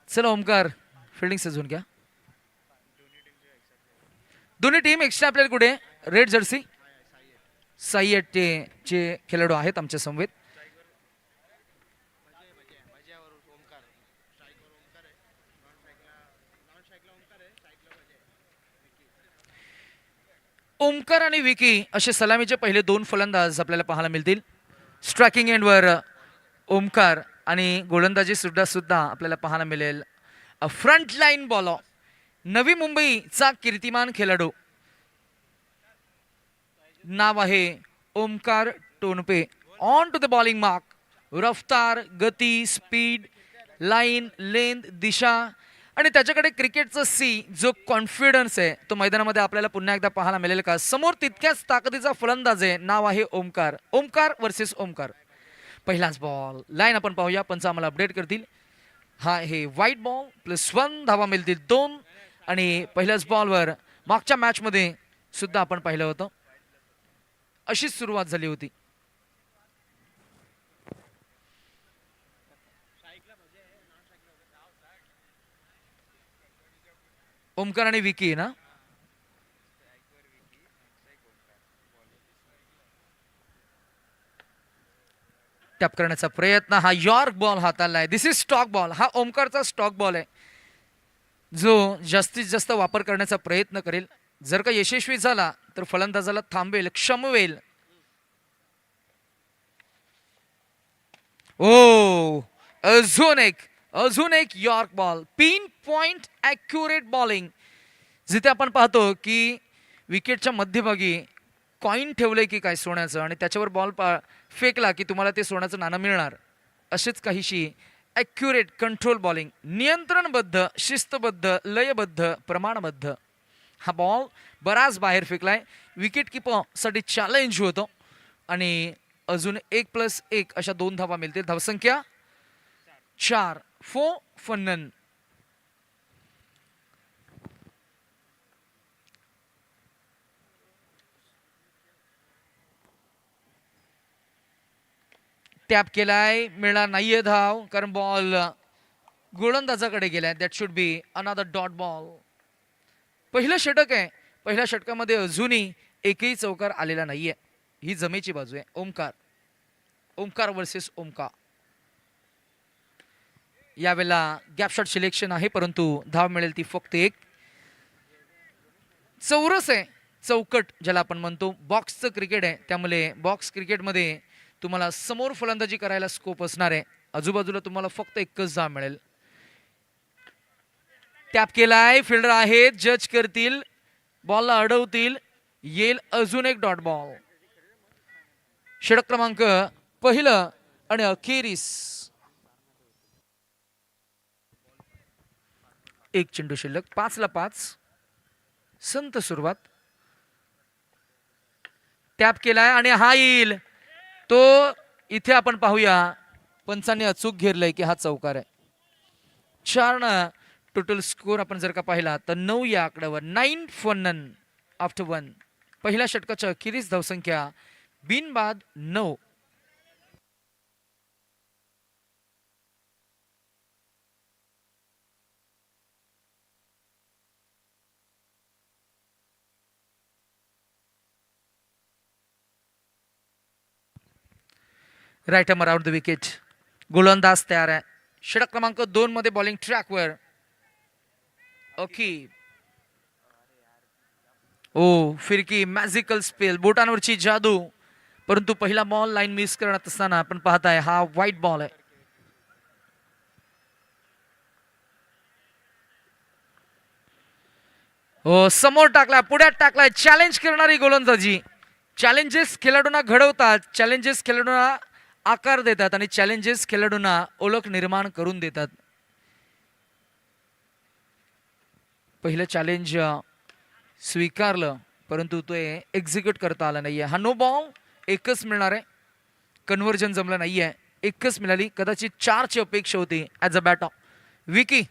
चला ओमकार फिल्डिंग सजवून घ्या. दोन्ही टीम एक्स्ट्रा आपल्याला कुठे रेड जर्सी साई अट्टे चे खेळाडू आहेत आमच्या समवेत. ओमकार आणि विकी असे सलामीचे पहिले दोन फलंदाज आपल्याला पाहायला मिळतील. स्ट्रायकिंग एंडवर ओमकार आणि गोलंदाजी सुद्धा सुद्धा आपल्याला पाहायला मिळेल फ्रंट लाईन बॉलर नवी मुंबईचा कीर्तिमान खेळाडू नाव आहे Omkar Tonpe. On to the bowling mark. रफ्तार, गती, स्पीड, लाईन, लेंथ, दिशा आणि त्याच्याकडे क्रिकेटचं सी जो कॉन्फिडन्स आहे तो मैदानामध्ये आपल्याला पुन्हा एकदा पाहायला मिळेल का. समोर तितक्याच ताकदीचा फलंदाज आहे, नाव आहे ओमकार. ओमकार वर्सेस ओमकार. पहिलाच बॉल लाईन आपण पाहूया, पंच आम्हाला अपडेट करतील. हा हे व्हाईट बॉल +1 धावा मिळतील 2 आणि पहिल्याच बॉलवर मागच्या मॅचमध्ये सुद्धा आपण पाहिलं होतं अशीच सुरुवात झाली होती. ओमकार आणि विकी ना टॅप करण्याचा प्रयत्न. हा यॉर्क बॉल हाताला आहे. दिस इज स्टॉक बॉल. हा ओमकारचा स्टॉक बॉल आहे जो जास्तीत जास्त वापर करण्याचा प्रयत्न करेल. जर का यशस्वी झाला तर फलंदाजाला थांबवेल, क्षमवेल. ओ अजून एक York ball. Pin point accurate bowling. जिथे आपण पाहतो की विकेटच्या मध्यभागी कॉईन ठेवलंय की काय सोन्याचं आणि त्याच्यावर बॉल फेकला की तुम्हाला ते सोन्याचं नाणं मिळणार. असेच काहीशी ॲक्युरेट कंट्रोल बॉलिंग. नियंत्रणबद्ध, शिस्तबद्ध, लयबद्ध, प्रमाणबद्ध. हा बॉल बराच बाहेर फेकलाय. विकेट किपरसाठी चॅलेंज होतं आणि अजून 1+1 अशा 2 धावा मिळतील. धावसंख्या 4 फो फन्नन. टॅप केलाय, मिळणार नाहीये धाव कारण बॉल गोलंदाजाकडे गेलाय. That should be another dot ball. पहिलं षटक आहे. पहिल्या षटकामध्ये अजूनही एकही चौकार आलेला नाहीये. ही जमेची बाजू आहे. ओमकार वर्सेस ओमकार. यावेळेला गॅप शॉट सिलेक्शन आहे परंतु धाव मिळेल ती फक्त 1. चौरस आहे, चौकट ज्याला आपण म्हणतो. बॉक्सचं क्रिकेट आहे त्यामुळे बॉक्स क्रिकेटमध्ये तुम्हाला समोर फलंदाजी करायला स्कोप असणार आहे. आजूबाजूला तुम्हाला फक्त एकच धाव मिळेल. टॅप केलाय, फिल्डर आहेत, जज करतील, बॉलला अडवतील, येईल अजून एक डॉट बॉल. षटक क्रमांक पहिलं आणि अखेरीस. एक चेंडू शिल्लक. 5-5. संत सुरुवात. टॅप केलाय आणि हा येईल तो. इथे आपण पाहूया पंचांनी अचूक घेरलंय की हा चौकार आहे. 4 टोटल स्कोर आपण जर का पाहिला तर 9 या आकड्यावर. 9 फॉर नन आफ्टर 1. पहिल्या षटकाच्या अखेरीस धावसंख्या बिनबाद 9. Right arm around the wicket. गोलंदाज तयार आहे. षटक क्रमांक 2 मध्ये बॉलिंग ट्रॅकवर ओके. ओ फिरकी, मॅजिकल स्पेल, बोटांवरची जादू. परंतु पहिला बॉल लाईन मिस करत असताना आपण पाहताय हा व्हाईट बॉल आहे. हो समोर टाकलाय, पुढ्यात टाकलाय. चॅलेंज करणारी गोलंदाजी. चॅलेंजेस खेळाडूंना घडवतात, चॅलेंजेस खेळाडूंना आकार देतात आणि चॅलेंजेस खेळाडूंना ओळख निर्माण करून देतात. पहिलं चॅलेंज स्वीकारलं परंतु ते एक्झिक्यूट करता आलं नाहीये. हा नो बॉल. एकच मिळणार आहे. कन्व्हर्जन जमलं नाहीये. एकच मिळाली. कदाचित 4ची अपेक्षा होती ॲज अ बॅटर. विकी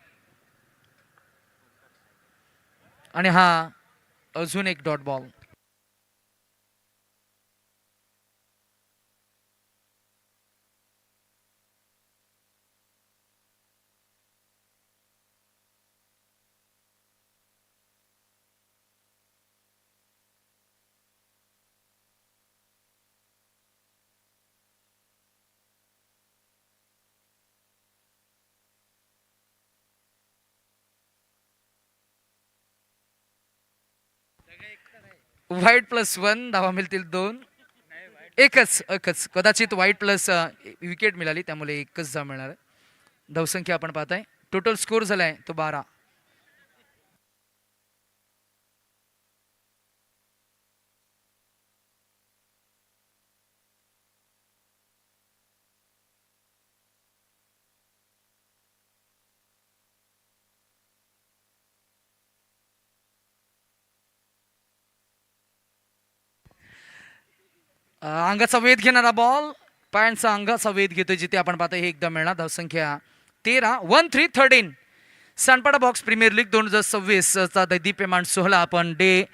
आणि हा अजून एक डॉट बॉल. व्हाईट +1 धावा मिळतील 2. एकच एकच कदाचित व्हाईट प्लस विकेट मिळाली त्यामुळे एकच धाव मिळणार आहे. धावसंख्या आपण पाहताय टोटल स्कोर झालाय तो 12. अंगाचा वेध घेणारा बॉल पायांचा अंगाचा वेध घेतोय जिथे आपण पाहतोय हे एकदा मिळणार. धावसंख्या 13. 1-3-13 सांडपाडा बॉक्स प्रीमियर लीग 2026 चा दैदीप्यमान सोहळा आपण डे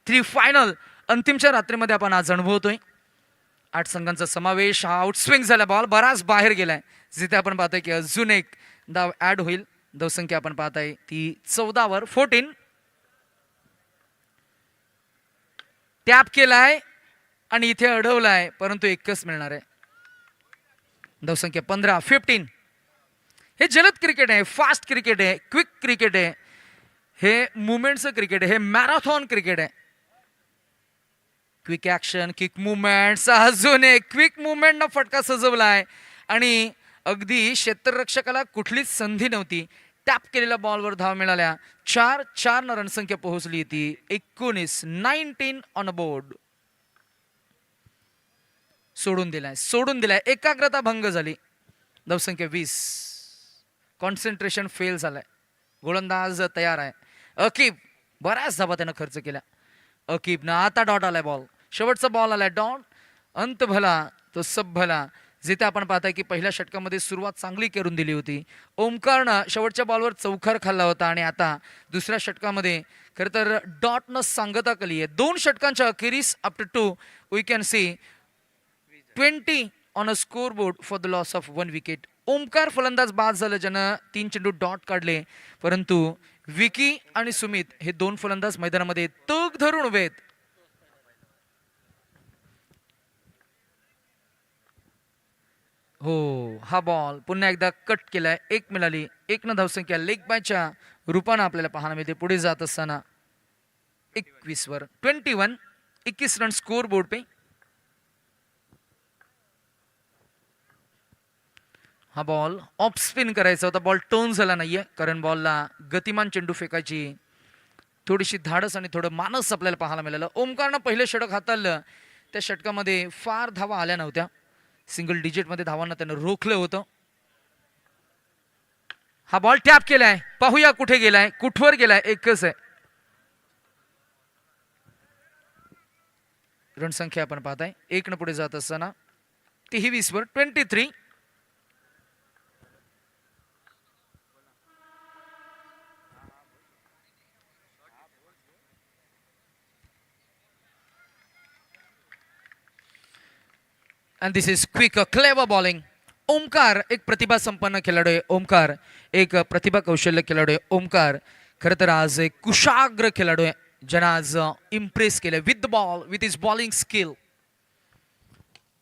3 फायनल अंतिमच्या रात्रीमध्ये आपण आज अनुभवतोय. 8 संघांचा समावेश. हा आउटस्विंग झाला बॉल बराच बाहेर गेलाय जिथे आपण पाहतोय की अजून एक धाव ऍड होईल. धावसंख्या आपण पाहताय ती 14 वर 14. टॅप केलाय आणि इथे अडवलाय परंतु एकच मिळणार आहे. धावसंख्या 15. 15. हे जलद क्रिकेट आहे, फास्ट क्रिकेट आहे, क्विक क्रिकेट आहे, हे मुवमेंटचं क्रिकेट आहे, हे मॅरेथॉन क्रिकेट आहे. Quick action, quick movement. अजून एक क्विक मुवमेंट न फटका सजवलाय आणि अगदी क्षेत्ररक्षकाला कुठलीच संधी नव्हती. टॅप केलेल्या बॉलवर धाव मिळाल्या. 4 न रणसंख्या पोहोचली ती 19 ऑन अ बोर्ड. सोडून दिलाय एकाग्रता भंग झाली. धावसंख्या 20. कॉन्सन्ट्रेशन फेल झालाय. गोलंदाज तयार आहे. अकीब बऱ्याच धावा त्यानं खर्च केल्या. अकीबनं आता डॉट आलाय. बॉल शेवटचा बॉल आलाय डॉट. अंत भला तो सब भला. जिथे आपण पाहताय की पहिल्या षटकामध्ये सुरुवात चांगली करून दिली होती. ओमकारनं शेवटच्या बॉलवर चौकार खाल्ला होता आणि आता दुसऱ्या षटकामध्ये खरं तर डॉटनं सांगता केली आहे. 2 षटकांच्या अखेरीस after 2 we can see 20 on a score board for the loss of 1 wicket. Omkar फलंदाज बाद झालं ज्यानं 3 चेंडू डॉट काढले परंतु विकी आणि सुमित हे 2 फलंदाज मैदानामध्ये तग धरून उभे आहेत. हो हा बॉल पुन्हा एकदा कट केलाय. 1 मिळाली. 1 न धावसंख्या लेग बायच्या रूपानं आपल्याला पाहायला मिळते. पुढे जात असताना 21 वर 21 रन स्कोर बोर्ड पे. हा बॉल ऑफ स्पिन करायचा होता. बॉल टर्न झाला नाहीये कारण बॉलला गतिमान चेंडू फेकायची थोडीशी धाडस आणि थोडं मानस आपल्याला पाहायला मिळालं. ओमकारनं पहिलं षटक हाताळलं. त्या षटकामध्ये फार धावा आल्या नव्हत्या. सिंगल डिजिटमध्ये धावांना त्यानं रोखलं होतं. हा बॉल टॅप केलाय. पाहूया कुठे गेलाय, कुठवर गेलाय. एकच आहे. रणसंख्या आपण पाहताय 1 न पुढे जात असताना 23 वर 23. and this is quick clever bowling. Omkar एक प्रतिभा संपन्न खेळाडू आहे. ओमकार एक प्रतिभा कौशल्य खेळाडू आहे. ओमकार खरं तर आज एक कुशाग्र खेळाडू आहे ज्यानं आज इम्प्रेस केलं with the ball with his bowling skill.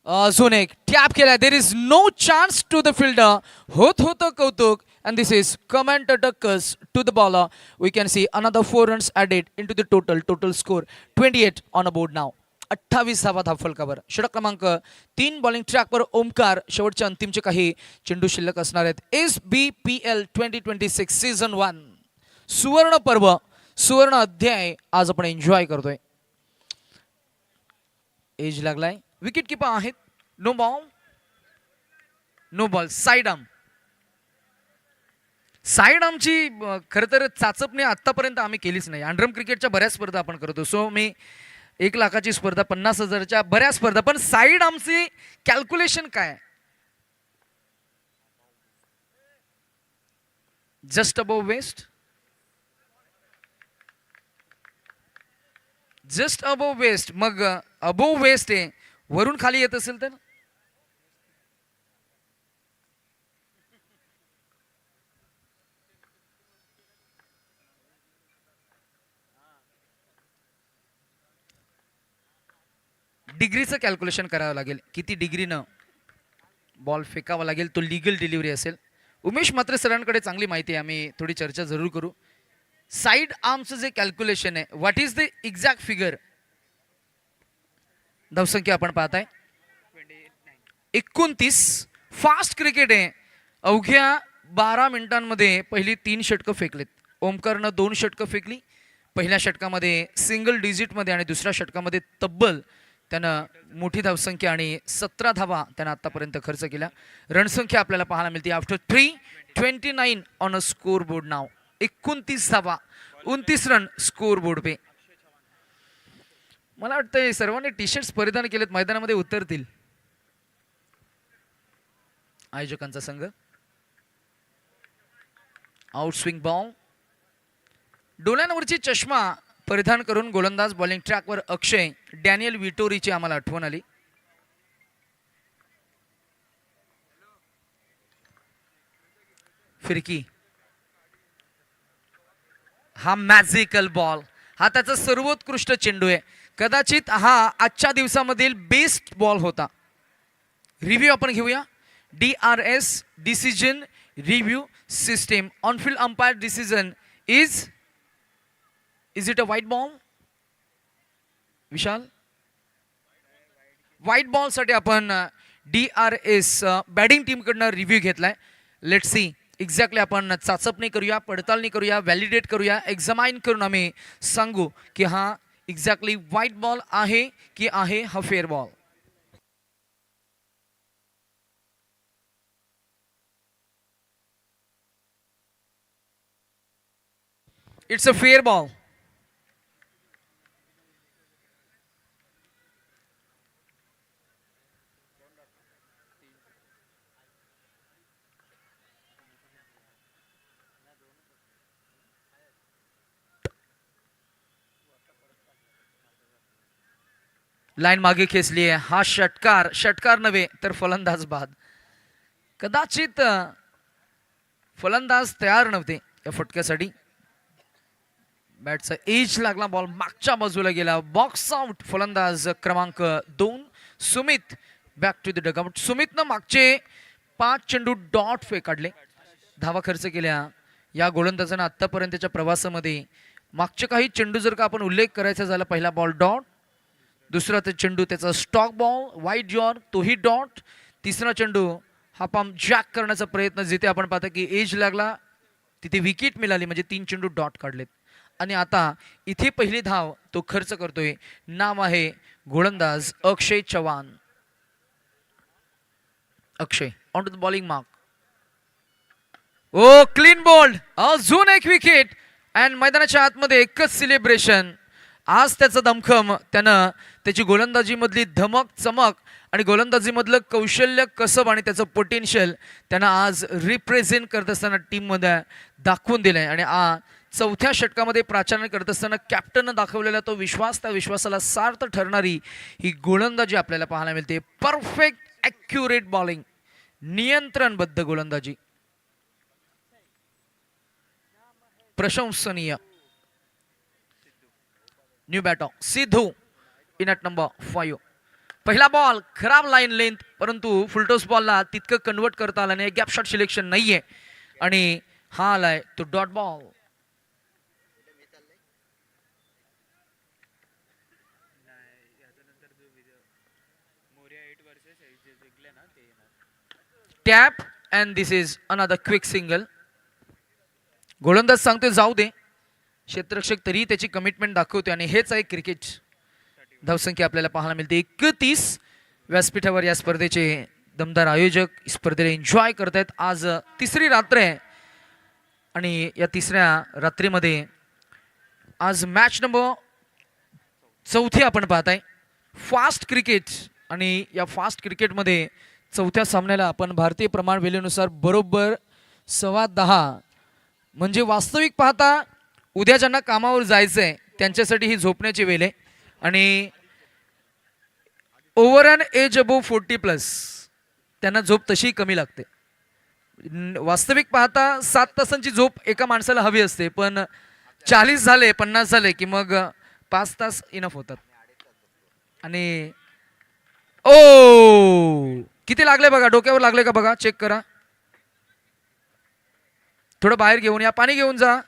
अजून एक टॅप केला. There is no chance to the fielder. होतं कौतुक and this is comment attackers to the bowler. We can see another 4 runs added into the total score 28 on a board now. 28 धावा धावफलकावर. षटक क्रमांक 3 bowling ट्रॅकवर ओमकार. शेवटच्या अंतिमचे काही चेंडू शिल्लक असणार आहेत. SBPL 2026 सीझन 1 सुवर्ण पर्व सुवर्ण अध्याय आज आपण एन्जॉय करतोय. एज लागलाय. विकेट किपर आहेत. नो बॉल साईड आमची खरं तर चाचपणी आतापर्यंत आम्ही केलीच नाही. अंडरम क्रिकेटच्या बऱ्याच स्पर्धा आपण करतो. सो मी 1 लाखाची स्पर्धा 50,000च्या बऱ्याच स्पर्धा पण साईड आमची कॅल्क्युलेशन काय जस्ट अबोव वेस्ट मग अबोव वेस्ट आहे वरून खाली येत असेल तर डिग्रीचं कॅल्क्युलेशन करावं लागेल. किती डिग्रीनं बॉल फेकावा लागेल तो लीगल डिलिव्हरी असेल. उमेश मात्रे सरांकडे चांगली माहिती आहे. आम्ही थोडी चर्चा जरूर करू. साइड आर्मचं जे कॅल्क्युलेशन आहे, what is the exact figure? धावसंख्या आपण पाहताय 29. फास्ट क्रिकेट आहे. अवघ्या 12 मिनिटांमध्ये पहिली 3 षटकं फेकलेत. ओमकारनं 2 षटकं फेकली. पहिल्या षटकामध्ये सिंगल डिजिटमध्ये आणि दुसऱ्या षटकामध्ये तब्बल त्यानं मोठी धावसंख्या आणि 17 धावा त्यानं आतापर्यंत खर्च केल्या. रणसंख्या आपल्याला पाहायला मिळते after 329 on a score board नाव. 29 धावा 29 रन स्कोर बोर्ड पे. मला वाटतं सर्वांनी टी शर्ट्स परिधान केलेत, मैदानामध्ये उतरतील. आयोजकांचा संघ. Out swing ball. डोळ्यांवरची चष्मा परिधान करून गोलंदाज बॉलिंग ट्रॅकवर अक्षय. डॅनियल विटोरीची आम्हाला आठवण आली. फिरकी. हा मॅजिकल बॉल, हा त्याचा सर्वोत्कृष्ट चेंडू आहे. कदाचित हा आजच्या दिवसामधील बेस्ट बॉल होता. रिव्ह्यू आपण घेऊया. DRS decision review system. On-field umpire decision is it a white ball? Vishal, white ball साठी आपण DRS बॅटिंग टीम कडनं रिव्ह्यू घेतलाय. Let's see exactly. आपण चाचपणी करूया, पडताळणी करूया, व्हॅलिडेट करूया, एक्झामाइन करून आम्ही सांगू की हा एक्झॅक्टली व्हाईट बॉल आहे की आहे हा fair ball. It's a fair ball. Line मागे खेचली आहे. हा षटकार नव्हे तर फलंदाज बाद. कदाचित फलंदाज तयार नव्हते या फटक्यासाठी. बॅटचा एज लागला, बॉल मागच्या बाजूला गेला. बॉक्स आउट. फलंदाज क्रमांक 2 Sumit back to the dugout. सुमितनं मागचे 5 चेंडू डॉट काढले, धावा खर्च केल्या. या गोलंदाजानं आतापर्यंतच्या प्रवासामध्ये मागचे काही चेंडू जर का आपण उल्लेख करायचा झाला, पहिला बॉल डॉट, दुसरा ते चेंडू त्याचा स्टॉक बॉल वाईड जॉर, तोही डॉट. तिसरा चेंडू हा पाम जॅक करण्याचा प्रयत्न, जिथे आपण पाहता की एज लागला तिथे विकेट मिळाली, म्हणजे 3 चेंडू डॉट काढलेत. आणि आता इथे पहिली धाव तो खर्च करतोय. नाव आहे गोलंदाज Akshay Chavan. Akshay on to the bowling mark. Oh clean bowled. अजून एक विकेट. अँड मैदानाच्या आतमध्ये एकच सेलिब्रेशन. आज त्याचं दमखम, त्यानं त्याची गोलंदाजी मधली धमक चमक आणि गोलंदाजी मधलं कौशल्य कसब आणि त्याचं पोटेन्शियल त्यानं आज रिप्रेझेंट करत असताना टीम मध्ये दाखवून दिलंय. आणि चौथ्या षटकामध्ये प्राचार्य करत असताना कॅप्टननं दाखवलेला तो विश्वास, त्या विश्वासाला सार्थ ठरणारी ही गोलंदाजी आपल्याला पाहायला मिळते. परफेक्ट ॲक्युरेट बॉलिंग, नियंत्रणबद्ध गोलंदाजी, प्रशंसनीय. New batter Sidhu in at number 5. पहिला बॉल खराब लाईन लेंथ, परंतु फुलटॉस बॉलला तितकं कन्वर्ट करता आलं नाही. गॅप शॉट सिलेक्शन नाहीये आणि हा आलाय तो dot ball. Tap and this is another quick single. गोलंदाज सांगतोय जाऊ दे, क्षेत्ररक्षक तरी त्याची कमिटमेंट दाखवते आणि हेच आहे क्रिकेट. धावसंख्या आपल्याला पाहायला मिळते 31. व्यासपीठावर या स्पर्धेचे दमदार आयोजक स्पर्धेला एन्जॉय करतायत. आज तिसरी रात्र आहे आणि या तिसऱ्या रात्रीमध्ये आज मॅच नंबर 4 आपण पाहताय. फास्ट क्रिकेट आणि या फास्ट क्रिकेटमध्ये चौथ्या सामन्याला आपण भारतीय प्रमाण वेळेनुसार बरोबर 10:15, म्हणजे वास्तविक पाहता उद्या ज्यांना कामावर जायचंय त्यांच्यासाठी ही झोपण्याची वेळ आहे. आणि ओव्हर अँड एज अबोव 40+ त्यांना झोप तशी कमी लागते. वास्तविक पाहता 7 तासांची झोप एका माणसाला हवी असते, पण 40 झाले 50 झाले की मग 5 तास इनफ होतात. आणि ओ किती लागले बघा, डोक्यावर लागले का बघा, चेक करा. थोडं बाहेर घेऊन या, पाणी घेऊन जा.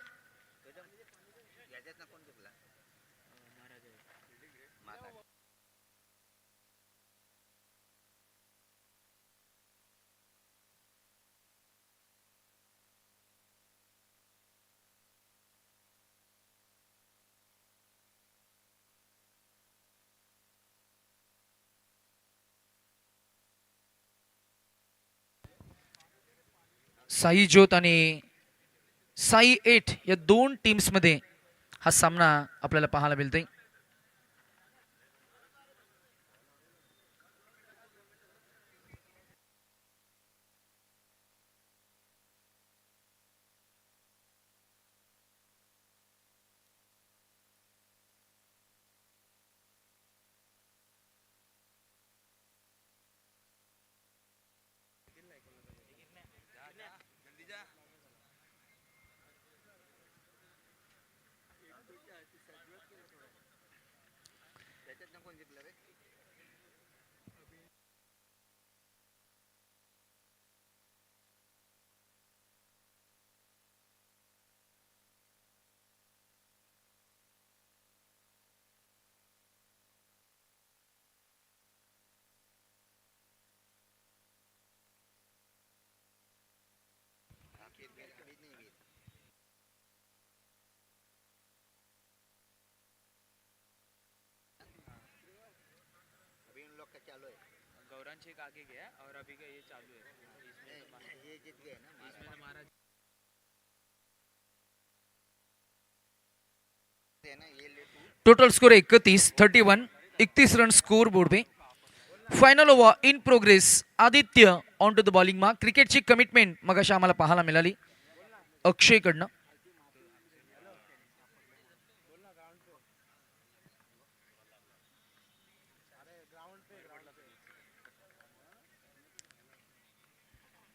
साई ज्योत आणि साई 8 या दोन टीम्समध्ये हा सामना आपल्याला पाहायला मिळतोय. Total score 31 run score board पे. Final over in progress. Aditya on to the bowling मा. क्रिकेटची कमिटमेंट मग अशा आम्हाला पाहायला मिळाली अक्षयकडनं.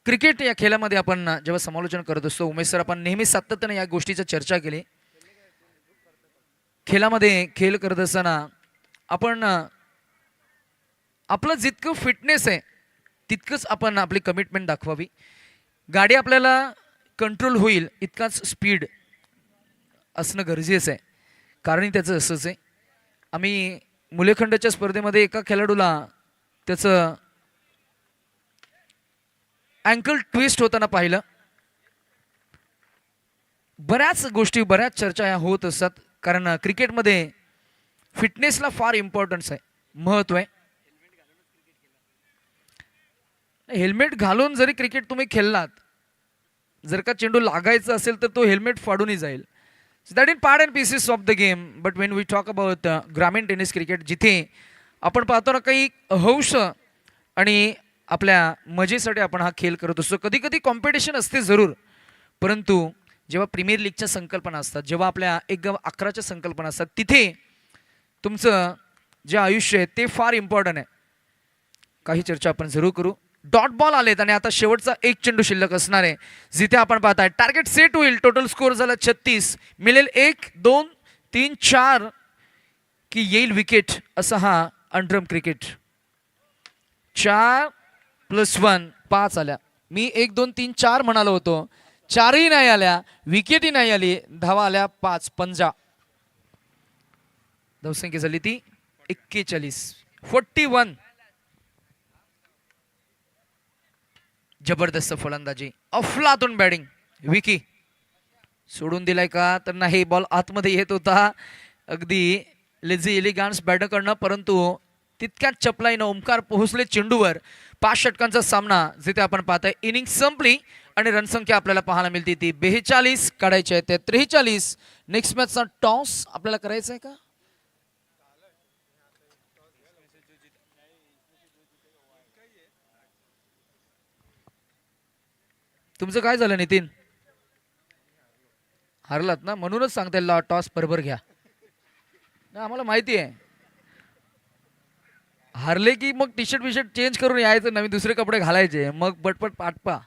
क्रिकेट या खेळामध्ये आपण जेव्हा समालोचन करत असतो उमेश सर, आपण नेहमी सातत्याने या गोष्टीची चर्चा केली. खेळामध्ये खेळ करत असताना आपण आपलं जितकं फिटनेस आहे तितकंच आपण आपली कमिटमेंट दाखवावी. गाडी आपल्याला कंट्रोल होईल इतकाच स्पीड असणं गरजेचं आहे. कारण त्याचं असंच आहे. आम्ही मुलेखंडच्या स्पर्धेमध्ये एका खेळाडूला त्याचं अँकल ट्विस्ट होताना पाहिलं. बऱ्याच गोष्टी बऱ्याच चर्चा या होत असतात. कारण क्रिकेटमध्ये फिटनेसला फार इम्पॉर्टन्स आहे, महत्त्व आहे. हेल्मेट घालून जरी क्रिकेट तुम्ही खेळलात, जर का चेंडू लागायचा असेल तर तो हेल्मेट फाडूनही जाईल. So that in part and pieces of the game. But when we talk about ग्रामीण टेनिस क्रिकेट, जिथे आपण पाहतो ना काही हौस आणि आपल्या मजेसाठी आपण हा खेळ करत असतो. कधी कधी कॉम्पिटिशन असते जरूर, परंतु जेव्हा प्रीमियर लीगच्या संकल्पना असतात, जेव्हा आपल्या 1-11च्या संकल्पना असतात, तिथे तुमचं जे आयुष्य आहे ते फार इम्पॉर्टंट आहे. काही चर्चा आपण जरूर करू. डॉट बॉल आलेत आणि आता शेवटचा एक चेंडू शिल्लक असणार आहे, जिथे आपण पाहताय टार्गेट सेट होईल. टोटल स्कोर झाला 36. मिळेल 1, 2, 3, 4 की येईल विकेट, असा हा अंडरम क्रिकेट. 4+1 5 आल्या. मी 1, 2, 3, 4 म्हणालो होतो, 4ही नाही आल्या, विकेटही नाही आली, धावा आल्या 5. 50 धावसंख्या झाली ती 41. 41. जबरदस्त फलंदाजी, अफलातून बॅटिंग. विकी सोडून दिलाय का तर नाही, बॉल आतमध्ये येत होता. अगदी लेझी एलिगन्स बॅटरकडनं, परंतु तितक्याच चपलाईनं ओमकार पोहोचले चेंडूवर. 5 षटकांचा सामना, जिथे आपण पाहताय इनिंग संपली आणि रणसंख्या आपल्याला पाहायला मिळते ती 42. काढायचे आहे ते 43. नेक्स्ट मॅचचा टॉस आपल्याला करायचा आहे का? तुमचं काय झालं नितीन? हरलात ना, म्हणूनच सांगता टॉस बरोबर घ्या. आम्हाला माहिती आहे, हारले की मग टी शर्ट बिशर्ट चेंज करून यायचं, नवीन दुसरे कपडे घालायचे, मग बटपट पाठपा.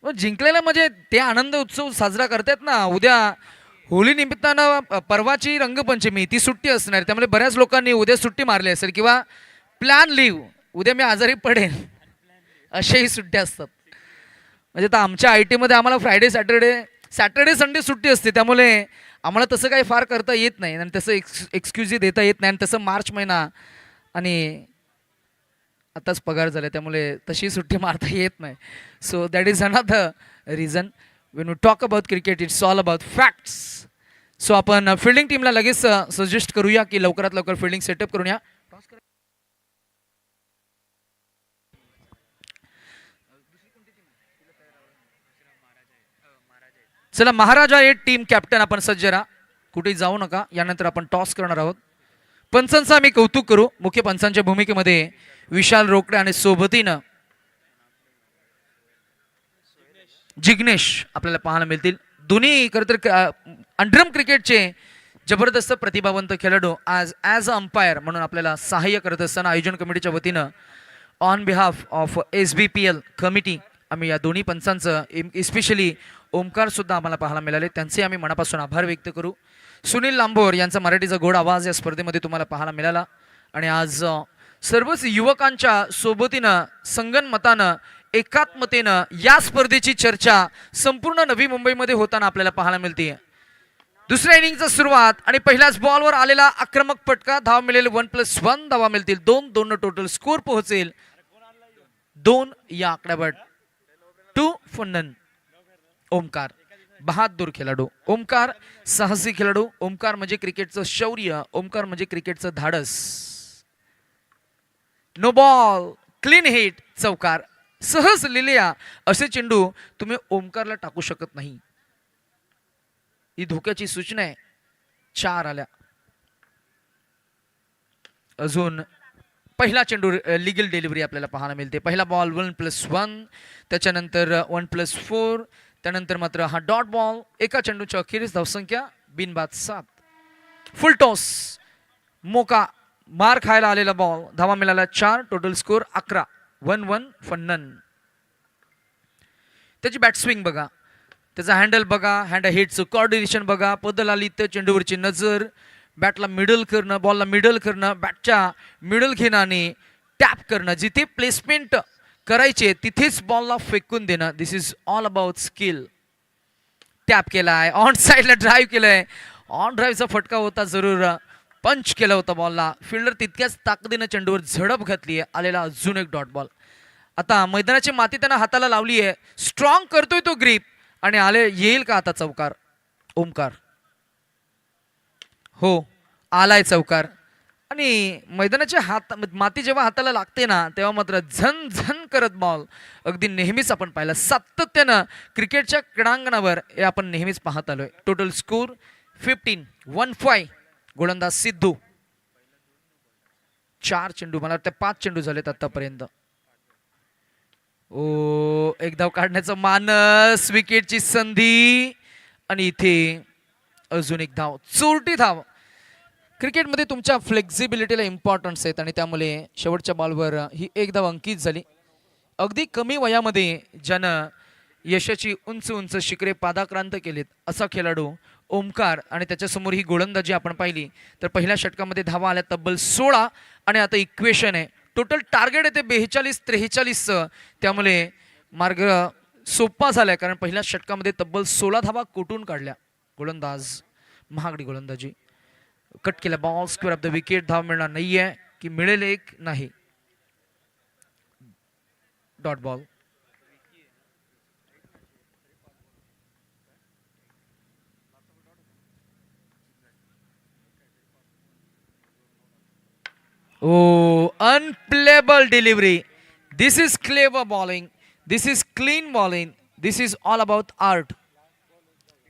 जिंकलेला म्हणजे ते आनंद उत्सव साजरा करतात ना. उद्या होली निमित्तानं परवाची रंगपंचमी, ती सुट्टी असणार, त्यामुळे बऱ्याच लोकांनी उद्या सुट्टी मारली असेल किंवा प्लॅन लिव्ह, उद्या मी आजारी पडेन, अशाही सुट्ट्या असतात. म्हणजे आता आमच्या IT मध्ये आम्हाला फ्रायडे सॅटर्डे संडे सुट्टी असते, त्यामुळे आम्हाला तसं काही फार करता येत नाही आणि तसं एक्सक्यूजही देता येत नाही. आणि तसं मार्च महिना आणि आताच पगार झाला, त्यामुळे तशी सुट्टी मारता येत नाही. So that is another reason. When we talk about cricket, it's all about facts. सो आपण फिल्डिंग टीमला लगेच सजेस्ट करूया की लवकरात लवकर फिल्डिंग सेटअप करूया. चला महाराजा ए टीम कॅप्टन आपण सज्ज राहा, कुठेही जाऊ नका. यानंतर आपण टॉस करणार आहोत. पंचांचं आम्ही कौतुक करू. मुख्य पंचांच्या भूमिकेमध्ये विशाल रोकडे आणि सोबतीनं जिग्नेश आपल्याला पाहायला मिळतील. दोन्ही खरं तर अंडरम क्रिकेटचे जबरदस्त प्रतिभावंत खेळाडू आज ॲज अ अंपायर म्हणून आपल्याला सहाय्य करत असताना आयोजन कमिटीच्या वतीनं on behalf of SBPL committee आम्ही या दोन्ही पंचांचं इस्पेशली ओमकार सुद्धा आम्हाला पाहायला मिळाले, त्यांचे आम्ही मनापासून आभार व्यक्त करू. सुनील लांबोर यांचा मराठीचा गोड आवाज या स्पर्धेमध्ये तुम्हाला पाहायला मिळाला. आणि आज सर्वच युवकांच्या सोबतीनं संगनमतानं एकात्मतेनं या स्पर्धेची चर्चा संपूर्ण नवी मुंबईमध्ये होताना आपल्याला पाहायला मिळते. दुसऱ्या इनिंगचा सुरुवात आणि पहिल्याच बॉलवर आलेला आक्रमक फटका. धाव मिळेल 1+1 धावा मिळतील. 2-2 टोटल स्कोर पोहोचेल 2 या आकड्यावर. 2 for none. ओमकार बहादूर खेळाडू, ओमकार साहसी खेळाडू, ओमकार म्हणजे क्रिकेटचं शौर्य, ओमकार म्हणजे क्रिकेटचं धाडस. नो बॉल, क्लीन हिट, चौकार. सहज लिहिल्या असे चेंडू तुम्ही ओमकारला टाकू शकत नाही. ही धोक्याची सूचना आहे. 4 आल्या. अजून पहिला चेंडू लिगल डिलिव्हरी आपल्याला पाहायला मिळते. पहिला बॉल 1+1, त्याच्यानंतर 1+4, त्यानंतर मात्र हा डॉट बॉल. एका चेंडूच्या अखेरीस धावसंख्या बिनबाद 7. फुल टॉस, मोका मार खायला आलेला बॉल. धावा मिळाला 4, टोटल स्कोर 11. 1-1 for none. त्याची बॅट स्विंग बघा, त्याचा हँडल बघा, हँड हिटचं कोऑर्डिनेशन बघा, पदल आली तर चेंडूवरची नजर, बॅटला मिडल करणं, बॉलला मिडल करणं, बॅटच्या मिडल घेणं आणि टॅप करणं. जिथे प्लेसमेंट करायचे तिथेच बॉलला फेकून देणं. This is all about skill. Tap केलाय, ऑन साईडला ड्राईव्ह केलंय. ऑन ड्राईव्हचा फटका होता, जरूर पंच केला होता बॉलला. फिल्डर तितक्याच ताकदीनं चेंडूवर झडप घातली आहे. आलेला अजून एक डॉट बॉल. आता मैदानाची माती त्यांना हाताला लावली आहे, स्ट्रॉंग करतोय तो ग्रीप आणि येईल का आता चौकार. ओमकार हो आलाय चौकार. आणि मैदानाची माती जेव्हा हाताला लागते ना तेव्हा मात्र झन झन करत बॉल अगदी नेहमीच आपण पाहिलं सातत्यानं क्रिकेटच्या क्रीडांगणावर हे आपण नेहमीच पाहत आलोय. Total score 15. 1-5. गोलंदाज सिद्धू. 4 चेंडू, मला वाटतं 5 चेंडू झालेत आतापर्यंत. ओ एक धाव काढण्याचं मानस, विकेटची संधी आणि इथे अजून एक धाव, चोरटी धाव. क्रिकेटमध्ये तुमच्या फ्लेक्झिबिलिटीला इम्पॉर्टन्स आहेत आणि त्यामुळे शेवटच्या बॉलवर ही एक धाव अंकित झाली. अगदी कमी वयामध्ये ज्यानं यशाची उंच उंच शिखरे पादाक्रांत केलीत असा खेळाडू ओमकार. आणि त्याच्यासमोर ही गोलंदाजी आपण पाहिली तर पहिल्या षटकामध्ये धावा आल्या तब्बल 16 आणि आता इक्वेशन आहे. टोटल टार्गेट आहे ते 42-43. त्यामुळे मार्ग सोपा झालाय कारण पहिल्या षटकामध्ये तब्बल 16 धावा कोटून काढल्या. गोलंदाज महागडी गोलंदाजी. कट केला ball, square of the wicket. धाव मिळणार नाहीये की मिळेल एक नाही. Dot ball. Oh, unplayable delivery. This is clever bowling. This is clean bowling. This is all about art.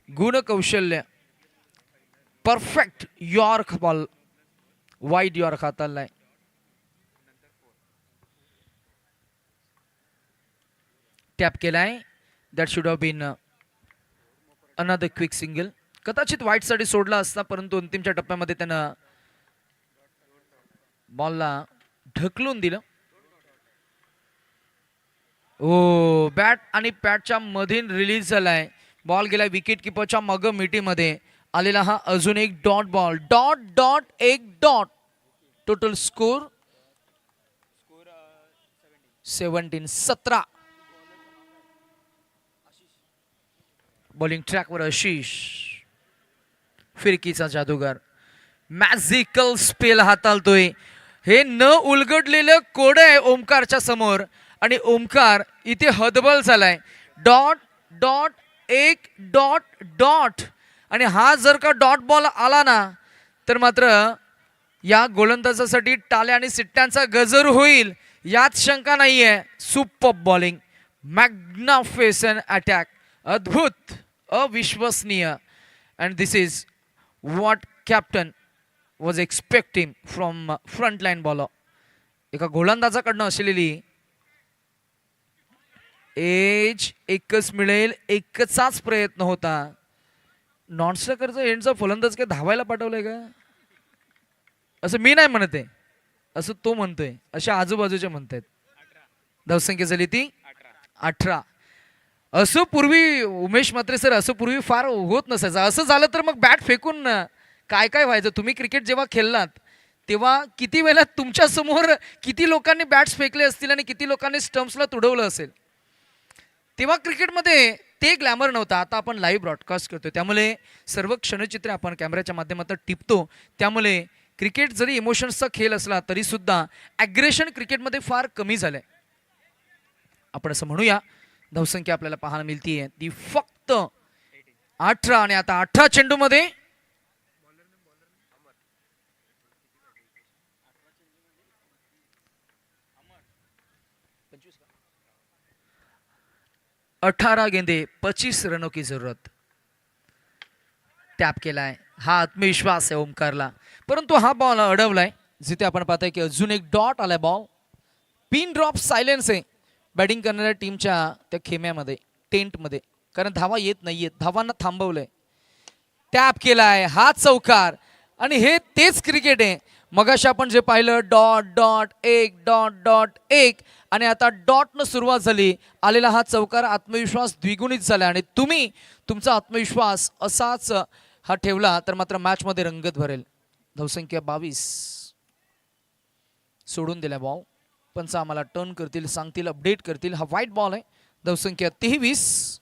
गुण कौशल्य. Perfect york ball, wide york हाताला. टॅप केलाय. That should have been another quick single. कदाचित वाईट साठी सोडला असता परंतु अंतिमच्या टप्प्यामध्ये त्यानं बॉलला ढकलून दिलं. ओ बॅट आणि पॅडच्या मधील रिलीज झालाय. बॉल गेलाय विकेट किपरच्या मग मिटीमध्ये. आलेला हा अजून एक डॉट बॉल. डॉट डॉट एक डॉट. Total score 17. बॉलिंग ट्रॅकवर आशिष, फिरकीचा जादूगार. मॅजिकल स्पेल हाताळतोय. हे न उलगडलेलं कोड आहे ओमकारच्या समोर आणि ओमकार इथे हतबल झालाय. डॉट डॉट एक डॉट डॉट. आणि हा जर का डॉट बॉल आला ना तर मात्र या गोलंदाजासाठी टाळ्या आणि सिट्ट्यांचा गजर होईल यात शंका नाहीये. Super bowling, magnificent attack. अद्भुत अविश्वसनीय. And this is what captain was expecting from front line bowler. एका गोलंदाजाकडनं असलेली एज एकच मिळेल, एकचाच प्रयत्न होता. नॉनस्ट्रायकरचा एंडचा फलंदाज काय धावायला पाठवलंय का असं मी नाही म्हणत आहे, असं तो म्हणतोय, अशा आजूबाजूचे म्हणतायत. धावसंख्या झाली ती 18. असं पूर्वी उमेश म्हात्रे सर, असं पूर्वी फार होत नसायचं. असं झालं तर मग बॅट फेकून काय काय व्हायचं. तुम्ही क्रिकेट जेव्हा खेळलात तेव्हा किती वेळा तुमच्या समोर किती लोकांनी बॅट्स फेकले असतील आणि किती लोकांनी स्टम्प्सला तुडवलं असेल. तेव्हा क्रिकेटमध्ये ते ग्लॅमर नव्हतं. आता आपण लाईव्ह ब्रॉडकास्ट करतो, त्यामुळे सर्व क्षणचित्रे आपण कॅमेऱ्याच्या माध्यमातून टिपतो. त्यामुळे क्रिकेट जरी इमोशन्सचा खेळ असला तरी सुद्धा ॲग्रेशन क्रिकेटमध्ये फार कमी झालंय, आपण असं म्हणूया. धावसंख्या आपल्याला पाहायला मिळतीये ती फक्त 18. आणि आता 18 चेंडूमध्ये अठारह गेंदे 25 रनों की जरूरत. टॅप केलाय, हा आत्मविश्वास आहे ओमकारला, परंतु हा बॉल अडवलाय. जिथे आपण पाहताय की अजून एक डॉट आलाय. बॉल पिन ड्रॉप सायलेन्स आहे बॅटिंग करणाऱ्या टीमच्या त्या खेम्यामध्ये, टेंटमध्ये, कारण धावा येत नाहीयेत. धावांना थांबवलंय, टॅप केलाय, हा चौकार. आणि हे तेच क्रिकेट आहे मगाशी आपण जे पाहिलं, डॉट डॉट एक, डॉट डॉट एक, आणि आता डॉटनं सुरुवात झाली. आलेला हा चौकार आत्मविश्वास द्विगुणित झाला. आणि तुम्ही तुमचा आत्मविश्वास असाच हा ठेवला तर मात्र मॅचमध्ये रंगत भरेल. धावसंख्या 22. सोडून दिला बॉल. पंच आम्हाला टर्न करतील, सांगतील, अपडेट करतील. हा वाईट बॉल आहे. धावसंख्या 23.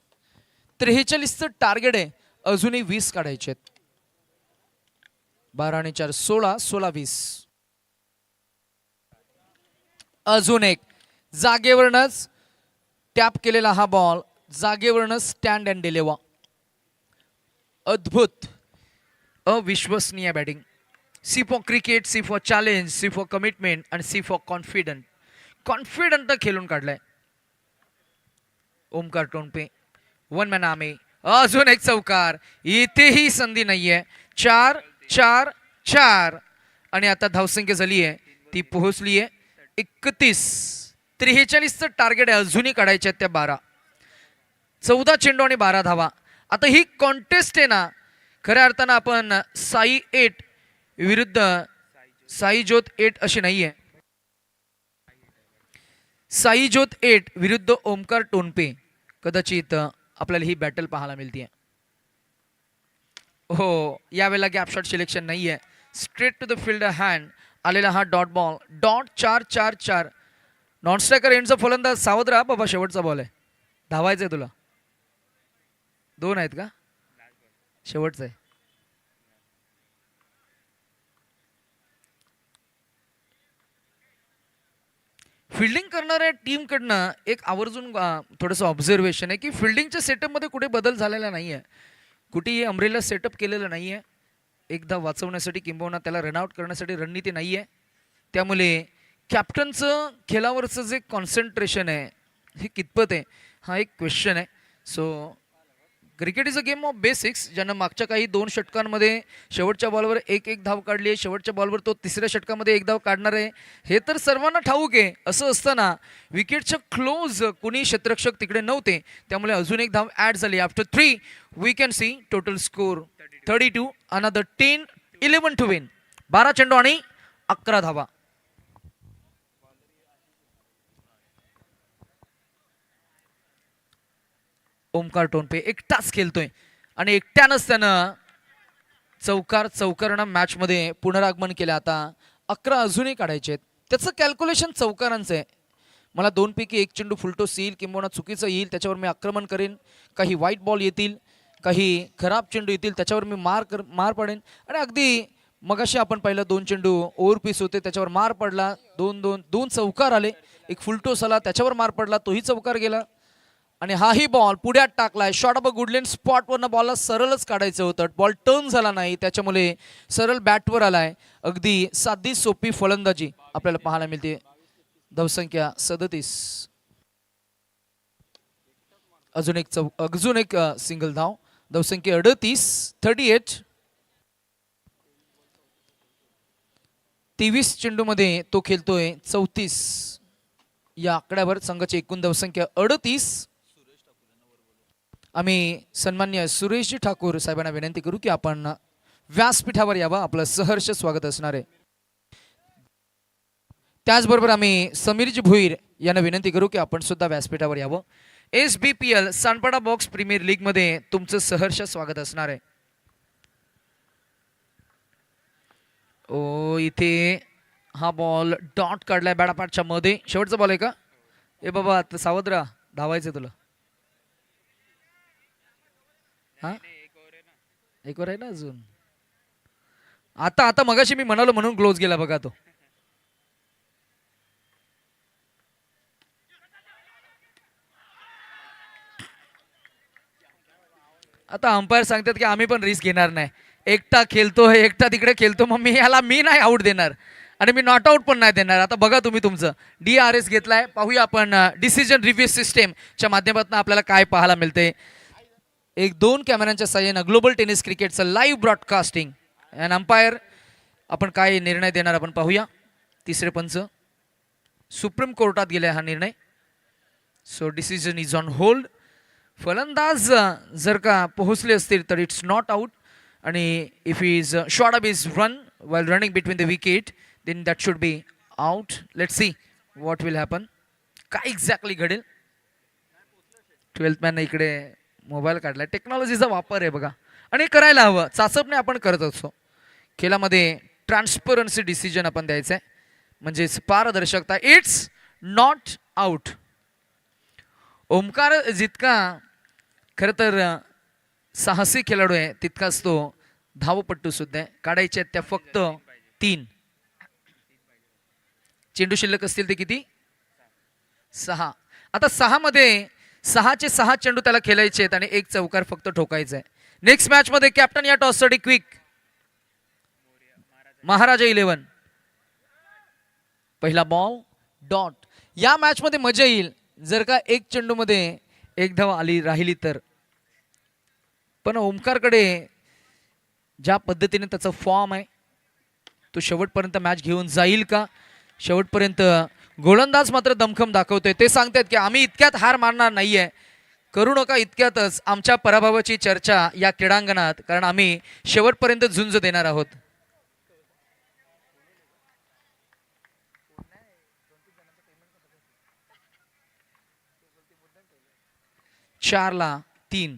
43चं टार्गेट आहे, अजूनही 20 काढायचे आहेत. 12 आणि 4 16, 16-20. अजून एक जागेवरनच टॅप केलेला हा बॉल, जागेवरनच स्टँड अँड डिलिव्हर. अद्भुत, अविश्वसनीय batting. C for cricket, C for challenge, C for commitment आणि सी फॉर कॉन्फिडंट. कॉन्फिडंट खेळून काढलाय Omkar Tonpe. One man army. अजून एक चौकार. इथेही संधी नाहीये. 4 4 4. आणि आता धावसंख्या झाली आहे ती पोहोचली आहे 31. 43चं टार्गेट आहे, अजूनही काढायचे आहेत त्या 12. 14 चेंडू आणि 12 धावा. आता ही कॉन्टेस्ट आहे ना, खऱ्या अर्थानं आपण साई 8 विरुद्ध साई ज्योत 8 अशी नाहीये. साई ज्योत 8 विरुद्ध ओमकार टोणपे कदाचित आपल्याला ही बॅटल पाहायला मिळते. हो, यावेळेला गॅप शॉट सिलेक्शन नाहीये. Straight to the fielder hand आलेला हा dot ball. Dot 4 4 4. Non striker एंडचा फलंदाज सावध राहा बाबा, शेवटचा बॉल आहे, धावायचंय तुला. 2 आहेत का? शेवटचा आहे. फिल्डिंग करणाऱ्या टीमकडनं एक आवर्जून थोडंसं ऑब्झर्वेशन आहे की फिल्डिंगच्या सेटअपमध्ये कुठे बदल झालेला नाही आहे, कुठेही अमरेला सेटअप केलेलं नाही आहे. एकदा वाचवण्यासाठी किंबहुना त्याला रनआउट करण्यासाठी रणनीती नाही आहे. त्यामुळे कॅप्टनचं खेळावरचं जे कॉन्सन्ट्रेशन आहे हे कितपत आहे हा एक क्वेश्चन आहे. So cricket is a game of basics. ज्यानं मागच्या काही 2 षटकांमध्ये शेवटच्या बॉलवर एक धाव काढली आहे, शेवटच्या बॉलवर तो 3ऱ्या षटकामध्ये 1 धाव काढणार आहे, हे तर सर्वांना ठाऊक आहे. असं असताना विकेटच्या क्लोज कुणी क्षेत्ररक्षक तिकडे नव्हते, त्यामुळे अजून 1 धाव ॲड झाली. After 3 we can see total score 32. Another 10 11 to win. 12 चेंडू आणि 11 धावा. ओमकार टोणपे एकटाच खेळतोय आणि एकट्यानंच त्यानं चौकारनं मॅचमध्ये पुनरागमन केलं. आता 11 अजूनही काढायचे आहेत. त्याचं कॅल्क्युलेशन चौकारांचं आहे. मला 2 पैकी 1 चेंडू फुलटॉस येईल किंवा चुकीचं येईल, त्याच्यावर मी आक्रमण करेन. काही वाईट बॉल येतील, काही खराब चेंडू येतील, त्याच्यावर मी मार पडेन. आणि अगदी मगाशी आपण पाहिलं 2 चेंडू ओव्हरपीस होते, त्याच्यावर मार पडला. 2 चौकार आले, एक फुलटॉस आला, त्याच्यावर मार पडला, तोही चौकार गेला. आणि हाही बॉल पुढ्यात टाकलाय. शॉट ऑफ अ गुडलेन स्पॉटवरनं बॉलला सरळच काढायचं होतं, बॉल टर्न झाला नाही, त्याच्यामुळे सरळ बॅटवर आलाय. अगदी साधी सोपी फलंदाजी आपल्याला पाहायला मिळते. धावसंख्या 37. अजून एक सिंगल धाव धावसंख्या 38, 38. 23 चेंडूमध्ये तो खेळतोय 34. या आकड्यावर संघाची एकूण धावसंख्या 38. आम्ही सन्मान्य सुरेशजी ठाकूर साहेबांना विनंती करू की आपण व्यासपीठावर यावं, आपलं सहर्ष स्वागत असणार आहे. त्याचबरोबर आम्ही समीरजी भोईर यांना विनंती करू की आपण सुद्धा व्यासपीठावर यावं. SBPL Sanpada box premier league मध्ये तुमचं सहर्ष स्वागत असणार आहे. ओ इथे हा बॉल डॉट काढलाय बॅडापाटच्या मध्ये. शेवटचा बॉल आहे का? ए बाबा आता सावध राहा, धावायचं तुला. हा एक वर आहे ना अजून. आता आता मगाशी मी म्हणालो म्हणून क्लोज गेला बघा तो. आता अंपायर सांगतात की आम्ही पण रिस्क घेणार नाही. एकटा खेळतोय, एकटा तिकडे खेळतो, मग मी नाही आउट देणार आणि मी नॉट आउट पण नाही देणार. आता बघा तुम्ही तुमचं DRS घेतलाय. पाहूया आपण डिसिजन रिव्ह्यू सिस्टेमच्या माध्यमातून आपल्याला काय पाहायला मिळते. एक 2 कॅमेऱ्यांच्या साह्यानं ग्लोबल टेनिस क्रिकेटचं लाईव्ह ब्रॉडकास्टिंग अँड अंपायर आपण काय निर्णय देणार आपण पाहूया. तिसरे पंच सुप्रीम कोर्टात गेलाय हा निर्णय. So decision is on hold. फलंदाज जर का पोहोचले असतील तर इट्स नॉट आउट आणि if is short up is run while running between the wicket then that should be out. Let's see what will happen. काय एक्झॅक्टली घडेल. 12th मॅन इकडे मोबाईल काढलाय. टेक्नॉलॉजीचा वापर आहे बघा आणि करायला हवं. चाचपणे आपण करत असतो. खेळामध्ये ट्रान्सपरन्सी डिसिजन आपण द्यायचं आहे, म्हणजेच पारदर्शकता. It's not out. ओमकार जितका खरं तर साहसी खेळाडू आहे तितकाच तो धावपट्टू सुद्धा आहे. काढायचे आहेत त्या फक्त 3 चेंडू शिल्लक असतील ते किती? 6. आता 6 मध्ये 6चे 6 चेंडू त्याला खेळायचे आहेत आणि 1 चौकार फक्त ठोकायचा आहे. नेक्स्ट मॅच मध्ये कॅप्टन या टॉससाठी क्विक. महाराजा 11. पहिला बॉल डॉट. या मॅच मध्ये मजा येईल जर का 1 चेंडू मध्ये 1 धाव आली राहिली तर. पण ओमकारकडे ज्या पद्धतीने त्याचा फॉर्म आहे तो शेवटपर्यंत मॅच घेऊन जाईल का? शेवटपर्यंत गोलंदाज मात्र दमखम दाखवतोय. ते सांगतात की आम्ही इतक्यात हार मानणार नाहीये, करू नका इतक्यातच आमच्या पराभवाची चर्चा या क्रीडांगणात, कारण आम्ही शेवटपर्यंत झुंज देणार आहोत. चार ला 3.